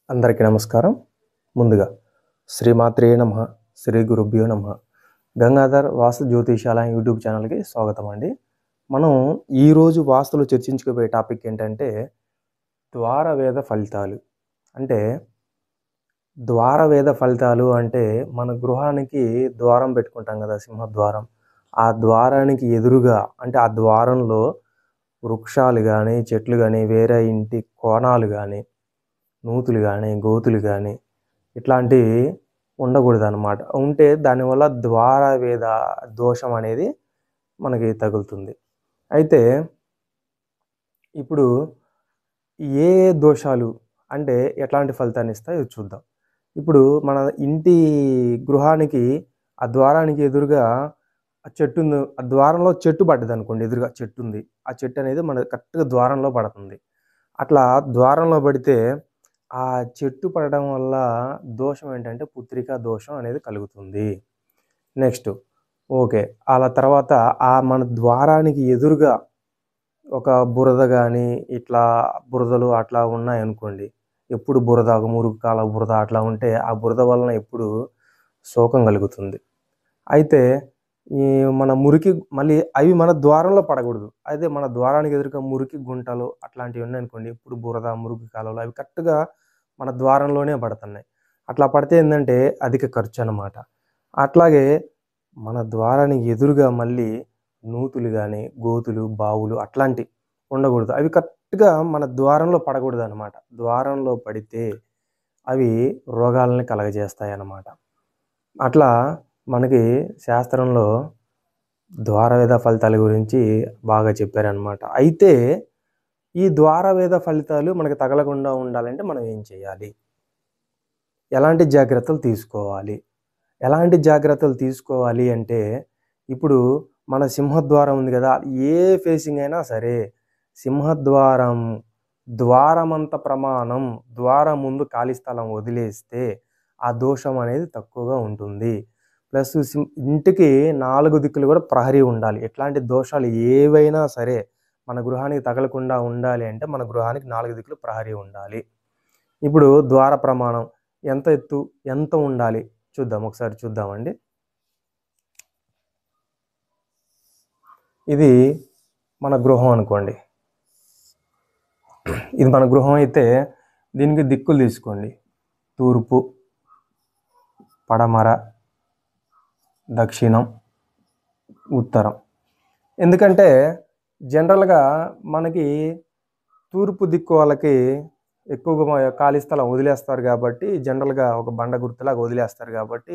అందరికీ నమస్కారం. ముందుగా శ్రీమాత్రే నమః, శ్రీ గురుభ్యో నమః. గంగాధర్ వాస్తు జ్యోతిషాలయం యూట్యూబ్ ఛానల్కి స్వాగతం అండి. మనం ఈరోజు వాస్తులు చర్చించుకోబోయే టాపిక్ ఏంటంటే ద్వారవేద ఫలితాలు. అంటే ద్వారవేద ఫలితాలు అంటే మన గృహానికి ద్వారం పెట్టుకుంటాం కదా, సింహద్వారం. ఆ ద్వారానికి ఎదురుగా అంటే ఆ ద్వారంలో వృక్షాలు కానీ, చెట్లు కానీ, వేరే ఇంటి కోణాలు కానీ, నూతులు కానీ, గోతులు కానీ ఇట్లాంటివి ఉండకూడదన్నమాట. ఉంటే దానివల్ల ద్వారవేద దోషం అనేది మనకి తగులుతుంది. అయితే ఇప్పుడు ఏ ఏ దోషాలు అంటే ఎట్లాంటి ఫలితాన్ని ఇస్తాయో చూద్దాం. ఇప్పుడు మన ఇంటి గృహానికి ఆ ద్వారానికి ఎదురుగా ఆ చెట్టు ఉంది. ఆ ద్వారంలో చెట్టు పడ్డదనుకోండి, ఎదురుగా చెట్టు ఉంది. ఆ చెట్టు అనేది మన కరెక్ట్‌గా ద్వారంలో పడుతుంది. అట్లా ద్వారంలో పడితే ఆ చెట్టు పడడం వల్ల దోషం ఏంటంటే పుత్రికా దోషం అనేది కలుగుతుంది. Next okay. అలా తర్వాత మన ద్వారానికి ఎదురుగా ఒక బురద గానీ, ఇట్లా బురదలు అట్లా ఉన్నాయనుకోండి. ఎప్పుడు బురద, ఒక మురుగు కాల బురద అట్లా ఉంటే ఆ బురద వలన ఎప్పుడు శోకం కలుగుతుంది. అయితే ఈ మన మురికి మళ్ళీ అవి మన ద్వారంలో పడకూడదు. అయితే మన ద్వారానికి ఎదురుగా మురికి గుంటలు అట్లాంటివి ఉన్నాయనుకోండి, ఎప్పుడు బురద, మురుగు కాలువలు అవి కరెక్ట్‌గా మన ద్వారంలోనే పడుతున్నాయి. అట్లా పడితే ఏందంటే అధిక ఖర్చనమాట. అట్లాగే మన ద్వారానికి ఎదురుగా మళ్ళీ నూతులు గానీ, గోతులు, బావులు అట్లాంటియి ఉండకూడదు. అవి కరెక్ట్‌గా మన ద్వారంలో పడకూడదనమాట. ద్వారంలో పడితే అవి రోగాలని కలగజేస్తాయన్నమాట. అట్లా మనకి శాస్త్రంలో ద్వారవేద ఫలితాల గురించి బాగా చెప్పారనమాట. అయితే ఈ ద్వారవేద ఫలితాలు మనకు తగలకుండా ఉండాలంటే మనం ఏం చేయాలి? ఎలాంటి జాగ్రత్తలు తీసుకోవాలి? ఎలాంటి జాగ్రత్తలు తీసుకోవాలి అంటే, ఇప్పుడు మన సింహద్వారం ఉంది గదా! ఏ ఫేసింగ్ అయినా సరే, సింహద్వారం ద్వారమంత ప్రమాణం, ద్వారం ముందు ఖాళీ స్థలం వదిలేస్తే, ఆ దోషం అనేది తక్కువగా ఉంటుంది. ప్లస్ ఇంటికి 4 దిక్కులు గూడా ప్రహరీ ఉండాలి. ఎట్లాంటి దోషాలు ఏవైనా సరే, మన గృహానికి తగలకుండా ఉండాలి అంటే, మన గృహానికి 4 దిక్కులు ప్రహరీ ఉండాలి. ఇప్పుడు ద్వార ప్రమాణం ఎంత ఎత్తు, ఎంత ఉండాలి? ఒకసారి చూద్దామండి. ఇది మన గృహం అనుకోండి. ఇది మన గృహం అయితే దీనికి దిక్కులు తీసుకోండి. తూర్పు, పడమర, దక్షిణం, ఉత్తరం. ఎందుకంటే జనరల్‌గా మనకి తూర్పు దిక్కు వాళ్ళకి ఎక్కువగా ఖాళీ స్థలం వదిలేస్తారు కాబట్టి, జనరల్‌గా ఒక బండ గుర్తులాగా వదిలేస్తారు కాబట్టి,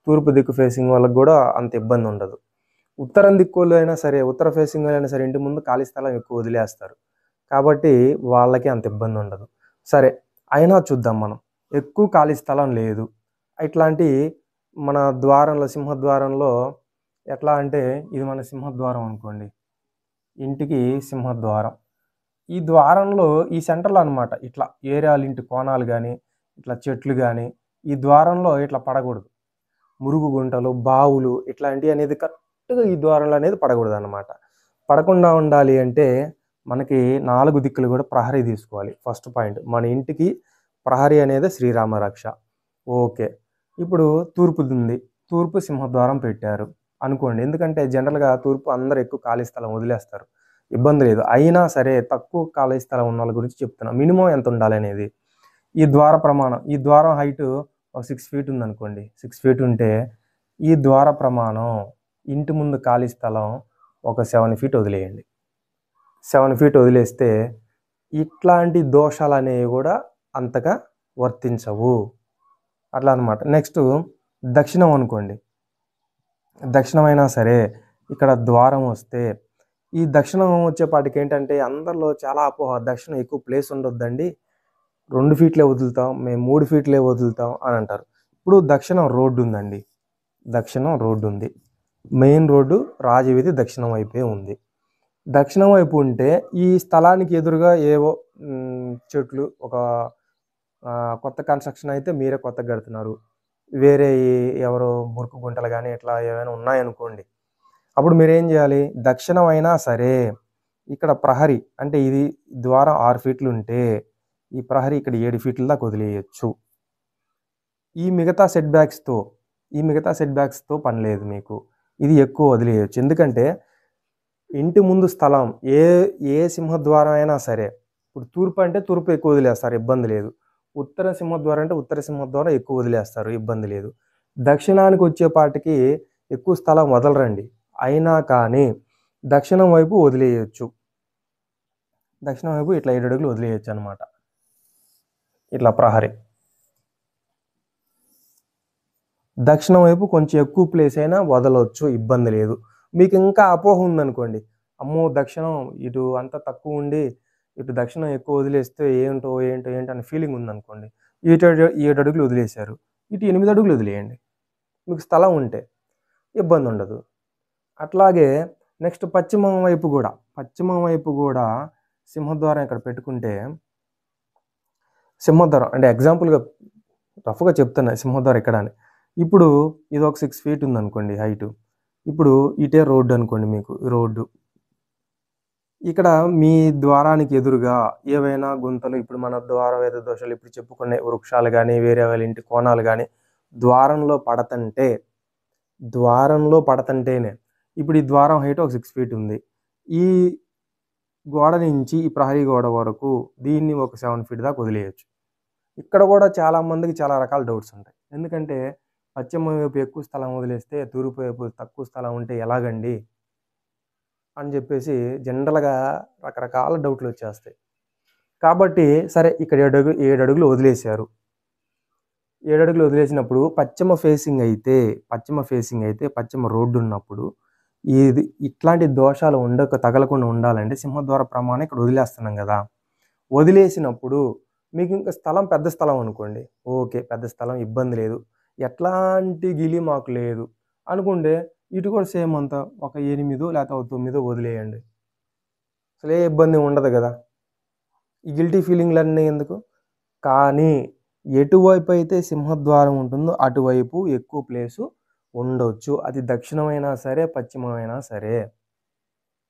తూర్పు దిక్కు ఫేసింగ్ వాళ్ళకి గూడా అంత ఇబ్బంది ఉండదు. ఉత్తరం దిక్కోళ్ళు అయినా సరే, ఉత్తర ఫేసింగ్ అయినా సరే ఇంటి ముందు ఖాళీ స్థలం ఎక్కువ వదిలేస్తారు. కాబట్టి వాళ్ళకి అంత ఇబ్బంది ఉండదు. సరే, అయినా చూద్దాం మనం. ఎక్కువ ఖాళీ స్థలం లేదు. ఇట్లాంటి మన ద్వారంలో, సింహద్వారంలో ఎట్లా అంటే ఇది మన సింహద్వారం అనుకోండి. ఇంటికి సింహద్వారం. ఈ ద్వారంలో ఈ సెంటర్‌లో అనమాట ఇట్లా ఏరియాలు ఇంటి కోణాలు గానీ, ఇట్లా చెట్లు గానీ, ఈ ద్వారంలో ఇట్లా పడకూడదు. మురుగు గుంటలు, బావులు ఇట్లాంటియి అనేది కరెక్ట్‌గా ఈ ద్వారంలో అనేది పడకూడదనమాట. పడకుండా ఉండాలి అంటే మనకి 4 దిక్కులు గూడా ప్రహరీ తీసుకోవాలి. First point. మన ఇంటికి ప్రహరీ అనేది శ్రీరామ రక్ష. ఓకే. ఇప్పుడు తూర్పుదుంది. తూర్పు సింహద్వారం పెట్టారు అనుకోండి. ఎందుకంటే జనరల్‌గా తూర్పు అందరూ ఎక్కువ ఖాళీ స్థలం వదిలేస్తారు. ఇబ్బంది లేదు. అయినా సరే తక్కువ ఖాళీ స్థలం ఉన్నోళ్ళ గురించి చెప్తున్నా. మినిమమ్ ఎంత ఉండాలనేది. ఈ ద్వార ప్రమాణం. ఈ ద్వారం హైటు ఒక 6 ఫీట్ ఉందనుకోండి. 6 ఫీట్ ఉంటే ఈ ద్వార ప్రమాణం ఇంటి ముందు ఖాళీ స్థలం ఒక 7 ఫీట్ వదిలేయండి. 7 ఫీట్ వదిలేస్తే ఇట్లాంటి దోషాలనేవి గూడా అంతగా వర్తించవు. అట్లా అనమాట. నెక్స్టు దక్షిణం అనుకోండి. దక్షిణమైనా సరే ఇక్కడ ద్వారం వస్తే ఈ దక్షిణం వచ్చేపాటికేంటంటే అందరిలో చాలా అపోహ. దక్షిణం ఎక్కువ ప్లేస్ ఉండొద్దండి. 2 ఫీట్లే వదులుతాం. మేము 3 ఫీట్లే వదులుతాం అని అంటారు. ఇప్పుడు దక్షిణం రోడ్డు ఉందండి. దక్షిణం రోడ్డు ఉంది. మెయిన్ రోడ్డు రాజవీధి దక్షిణం వైపే ఉంది. దక్షిణం వైపు ఉంటే ఈ స్థలానికి ఎదురుగా ఏవో చెట్లు ఒక కొత్త కన్‌స్ట్రక్షన్ అయితే మీరే కొత్తగా కడుతున్నారు. వేరే ఎవరో మురుకు గుంటలు గానీ ఇట్లా ఏవైనా ఉన్నాయనుకోండి. అప్పుడు మీరేం జేయాలి? దక్షిణం అయినా సరే ఇక్కడ ప్రహరీ అంటే ఇది ద్వారం 6 ఫీట్లుంటే ఈ ప్రహరీ ఇక్కడ 7 ఫీట్ల దాకా వదిలేయచ్చు. ఈ మిగతా సెట్ బ్యాక్స్‌తో పని లేదు మీకు. ఇది ఎక్కువ వదిలేయొచ్చు. ఎందుకంటే ఇంటి ముందు స్థలం ఏ సింహద్వారం అయినా సరే, ఇప్పుడు తూర్పు అంటే తూర్పు ఎక్కువ వదిలేస్తారు, ఇబ్బంది లేదు. ఉత్తర సింహద్వారం అంటే ఉత్తర సింహద్వారం ఎక్కువ వదిలేస్తారు, ఇబ్బంది లేదు. దక్షిణానికి వచ్చేపాటికి ఎక్కువ స్థలం వదలరండి. అయినా కానీ దక్షిణం వైపు వదిలేయచ్చు. దక్షిణం వైపు ఇట్లా 7 అడుగులు వదిలేయచ్చు అనమాట. ఇట్లా ప్రహరీ దక్షిణం వైపు కొంచెం ఎక్కువ ప్లేస్ అయినా వదలవచ్చు, ఇబ్బంది లేదు. మీకు ఇంకా అపోహ ఉందనుకోండి, అమ్మో దక్షిణం ఇటు అంత తక్కువ ఉండి ఇటు దక్షిణం ఎక్కువ వదిలేస్తే ఏంటో అని ఫీలింగ్ ఉందనుకోండి, 7 అడుగులు వదిలేశారు, ఇటు 8 అడుగులు వదిలేయండి. మీకు స్థలం ఉంటే ఇబ్బంది ఉండదు. అట్లాగే నెక్స్ట్ పశ్చిమం వైపు కూడా సింహద్వారం ఇక్కడ పెట్టుకుంటే, సింహద్వారం అంటే ఎగ్జాంపుల్గా రఫ్గా చెప్తున్నా సింహద్వారం ఇక్కడ అని. ఇప్పుడు ఇది ఒక 6 ఫీట్ ఉందనుకోండి హైటు. ఇప్పుడు ఇటే రోడ్డు అనుకోండి, మీకు రోడ్డు ఇక్కడ మీ ద్వారానికి ఎదురుగా ఏవైనా గుంతలు, ఇప్పుడు మన ద్వారవేద దోషాలు ఇప్పుడు చెప్పుకునే వృక్షాలు కానీ వేరే వాళ్ళ ఇంటి కోణాలు కానీ ద్వారంలో పడతంటేనే ఇప్పుడు ఈ ద్వారం హైట్ ఒక 6 ఫీట్ ఉంది. ఈ గోడ నుంచి ఈ ప్రహరీ గోడ వరకు దీన్ని ఒక 7 ఫీట్ దాకా వదిలేయచ్చు. ఇక్కడ కూడా చాలామందికి చాలా రకాల డౌట్స్ ఉంటాయి. ఎందుకంటే పశ్చిమ వైపు ఎక్కువ స్థలం వదిలేస్తే తూర్పు వైపు తక్కువ స్థలం ఉంటే ఎలాగండి అని చెప్పేసి జనరల్గా రకరకాల డౌట్లు వచ్చేస్తాయి. కాబట్టి సరే, ఇక్కడ 7 అడుగులు వదిలేశారు. 7 అడుగులు వదిలేసినప్పుడు పశ్చిమ ఫేసింగ్ అయితే పశ్చిమ రోడ్డు ఉన్నప్పుడు ఇది ఇట్లాంటి దోషాలు తగలకుండా ఉండాలంటే సింహద్వార ప్రమాణం ఇక్కడ వదిలేస్తున్నాం కదా. వదిలేసినప్పుడు మీకు ఇంకా స్థలం పెద్ద స్థలం అనుకోండి, ఓకే పెద్ద స్థలం ఇబ్బంది లేదు, ఎట్లాంటి గిలి మాకు లేదు అనుకుంటే ఇటు కూడా సేమ్ అంతా ఒక 8 లేకపోతే 9 వదిలేయండి. అసలు ఏ ఇబ్బంది ఉండదు కదా. ఈ గిల్టీ ఫీలింగ్లన్నీ ఎందుకు. కానీ ఎటువైపు అయితే సింహద్వారం ఉంటుందో అటువైపు ఎక్కువ ప్లేసు ఉండొచ్చు. అది దక్షిణమైనా సరే పశ్చిమమైనా సరే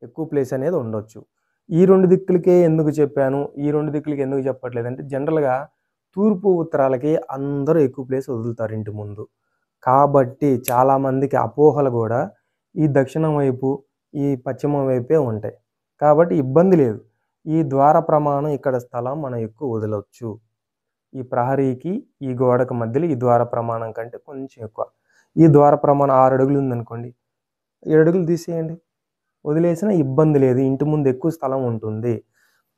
ఎక్కువ ప్లేస్ అనేది ఉండొచ్చు. ఈ 2 దిక్కులకే ఎందుకు చెప్పాను, ఈ 2 దిక్కులకి ఎందుకు చెప్పట్లేదంటే జనరల్గా తూర్పు ఉత్తరాలకి అందరూ ఎక్కువ ప్లేస్ వదులుతారు ఇంటి ముందు. కాబట్టి చాలామందికి అపోహలు కూడా ఈ దక్షిణం వైపు ఈ పశ్చిమం వైపే ఉంటాయి. కాబట్టి ఇబ్బంది లేదు. ఈ ద్వార ప్రమాణం ఇక్కడ స్థలం మనం ఎక్కువ వదలవచ్చు. ఈ ప్రహరీకి ఈ గోడకు మధ్యలో ఈ ద్వార ప్రమాణం కంటే కొంచెం ఎక్కువ. ఈ ద్వార ప్రమాణం 6 అడుగులు ఉందనుకోండి, 7 అడుగులు తీసేయండి, వదిలేసినా ఇబ్బంది లేదు. ఇంటి ముందు ఎక్కువ స్థలం ఉంటుంది.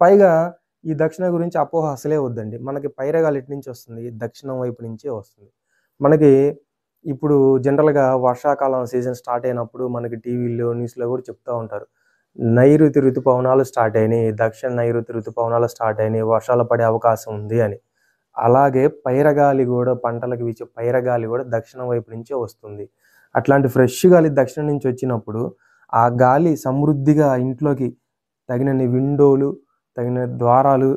పైగా ఈ దక్షిణ గురించి అపోహ అసలే వద్దండి. మనకి పైరగాలి ఎటు నుంచి వస్తుంది, దక్షిణం వైపు నుంచే వస్తుంది. మనకి ఇప్పుడు జనరల్గా వర్షాకాలం సీజన్ స్టార్ట్ అయినప్పుడు మనకి టీవీలో న్యూస్లో కూడా చెప్తూ ఉంటారు, నైరుతి ఋతుపవనాలు స్టార్ట్ అయినాయి, దక్షిణ నైరుతి ఋతుపవనాలు స్టార్ట్ అయినాయి, వర్షాలు పడే అవకాశం ఉంది అని. అలాగే పైరగాలి కూడా, పంటలకు వీచే పైరగాలి కూడా దక్షిణం వైపు నుంచే వస్తుంది. అట్లాంటి ఫ్రెష్ గాలి దక్షిణం నుంచి వచ్చినప్పుడు ఆ గాలి సమృద్ధిగా ఇంట్లోకి తగినన్ని విండోలు, తగిన ద్వారాలు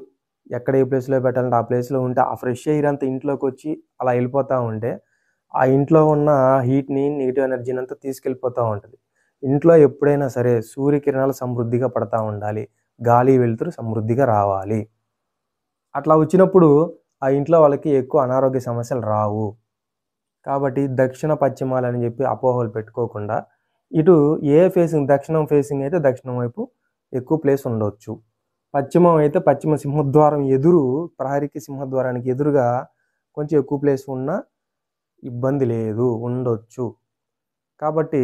ఎక్కడ ఏ ప్లేస్లో పెట్టాలంటే ఆ ప్లేస్లో ఉంటే ఆ ఫ్రెష్ ఎయిర్ అంతా ఇంట్లోకి వచ్చి అలా వెళ్ళిపోతూ ఉంటే ఆ ఇంట్లో ఉన్న హీట్ని, నెగిటివ్ ఎనర్జీని అంతా తీసుకెళ్ళిపోతూ ఉంటుంది. ఇంట్లో ఎప్పుడైనా సరే సూర్యకిరణాలు సమృద్ధిగా పడతా ఉండాలి, గాలి వెలుతురు సమృద్ధిగా రావాలి. అట్లా వచ్చినప్పుడు ఆ ఇంట్లో వాళ్ళకి ఎక్కువ అనారోగ్య సమస్యలు రావు. కాబట్టి దక్షిణ పశ్చిమాలని చెప్పి అపోహలు పెట్టుకోకుండా ఇటు ఏ ఫేసింగ్, దక్షిణం ఫేసింగ్ అయితే దక్షిణం వైపు ఎక్కువ ప్లేస్ ఉండవచ్చు. పశ్చిమం అయితే పశ్చిమ సింహద్వారం ఎదురు, ప్రహరీకి సింహద్వారానికి ఎదురుగా కొంచెం ఎక్కువ ప్లేస్ ఉన్నా ఇబ్బంది లేదు, ఉండొచ్చు. కాబట్టి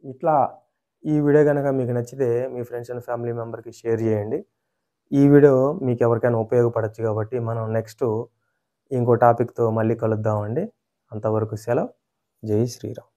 ఇట్లా ఈ వీడియో కనుక మీకు నచ్చితే మీ ఫ్రెండ్స్ అండ్ ఫ్యామిలీ మెంబర్కి షేర్ చేయండి. ఈ వీడియో మీకు ఎవరికైనా ఉపయోగపడచ్చు. కాబట్టి మనం నెక్స్ట్ ఇంకో టాపిక్తో మళ్ళీ కలుద్దామండి. అంతవరకు సెలవు. జై శ్రీరామ్.